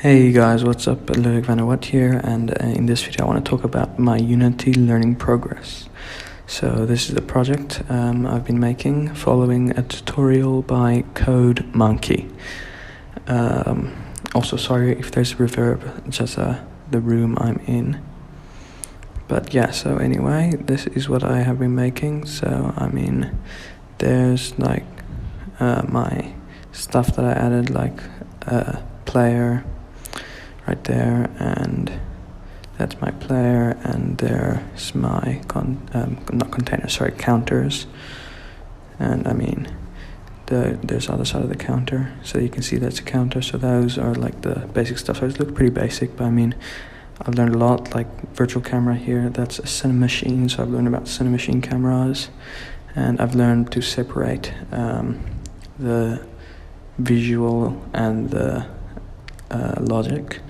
Hey guys, what's up? Ludwig van der Watt here, and in this video I want to talk about my Unity learning progress. So this is the project I've been making following a tutorial by Code Monkey. Also sorry if there's reverb, just the room I'm in. But yeah, so anyway, this is what I have been making. So I mean, there's like my stuff that I added, like player right there, and that's my player, and there's my not containers, sorry, counters. And I mean, there's the other side of the counter, so you can see that's a counter. So those are like the basic stuff. So it looks pretty basic, but I mean, I've learned a lot, like virtual camera here, that's a Cinemachine, so I've learned about Cinemachine cameras, and I've learned to separate the visual and the logic.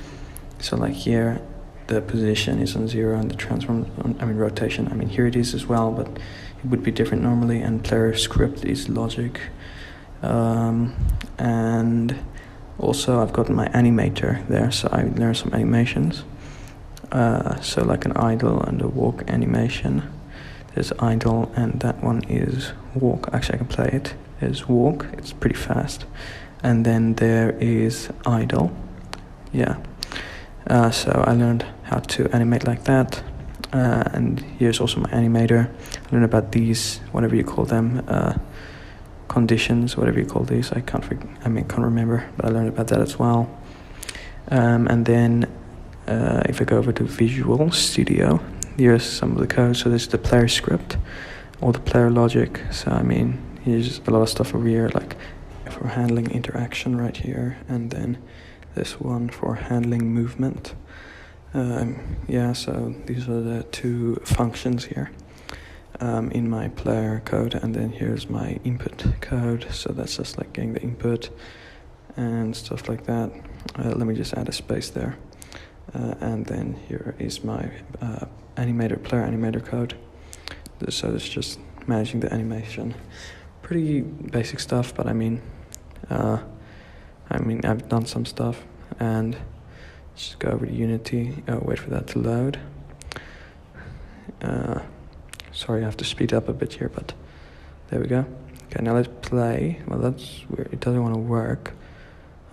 So like here, the position is on 0 and the transform on, rotation. I mean, here it is as well, but it would be different normally. And player script is logic. And also I've got my animator there, so I learned some animations. So like an idle and a walk animation. There's idle, and that one is walk. Actually, I can play it. There's walk, it's pretty fast. And then there is idle. Yeah. So I learned how to animate like that, and here's also my animator. I learned about these, whatever you call them, conditions, whatever you call these. I can't remember, but I learned about that as well. And then if I go over to Visual Studio, here's some of the code. So this is the player script, or the player logic. So I mean, here's a lot of stuff over here, like for handling interaction right here, and then this one for handling movement. Yeah, so these are the two functions here in my player code, and then here's my input code. So that's just like getting the input and stuff like that. Let me just add a space there. And then here is my player animator code. So it's just managing the animation. Pretty basic stuff, but I mean, I've done some stuff. And just go over to Unity. Wait for that to load. Sorry, I have to speed up a bit here, but there we go. Okay, now let's play. Well, that's weird. It doesn't want to work.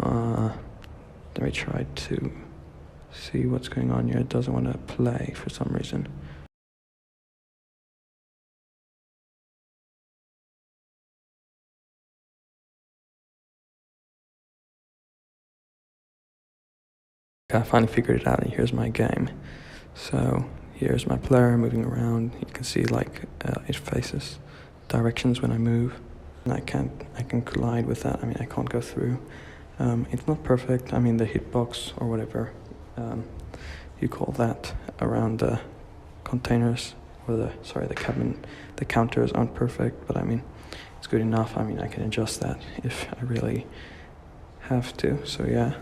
Let me try to see what's going on here. It doesn't want to play for some reason. I finally figured it out, and here's my game. So here's my player moving around. You can see like it faces directions when I move, and I can collide with that. I mean, I can't go through. It's not perfect. I mean, the hitbox or whatever you call that around the containers, or the counters aren't perfect, but I mean, it's good enough. I mean, I can adjust that if I really have to. So yeah.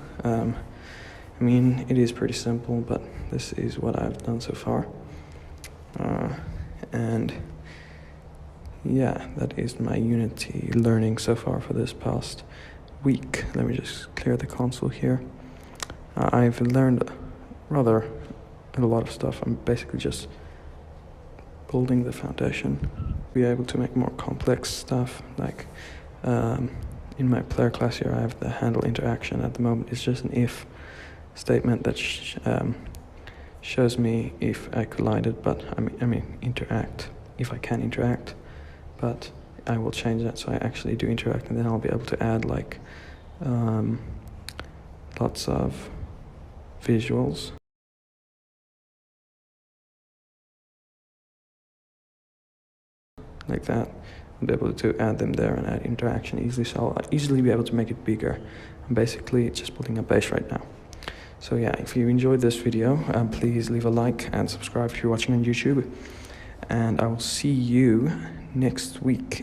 I mean, it is pretty simple, but this is what I've done so far. And yeah, that is my Unity learning so far for this past week. Let me just clear the console here. I've learned rather a lot of stuff. I'm basically just building the foundation, be able to make more complex stuff. Like in my player class here, I have the handle interaction. At the moment, it's just an if statement that shows me if I collided, but I mean interact, if I can interact, but I will change that so I actually do interact, and then I'll be able to add like lots of visuals. Like that. I'll be able to add them there and add interaction easily, so I'll easily be able to make it bigger. I'm basically just building a base right now. So yeah, if you enjoyed this video, please leave a like and subscribe if you're watching on YouTube. And I will see you next week.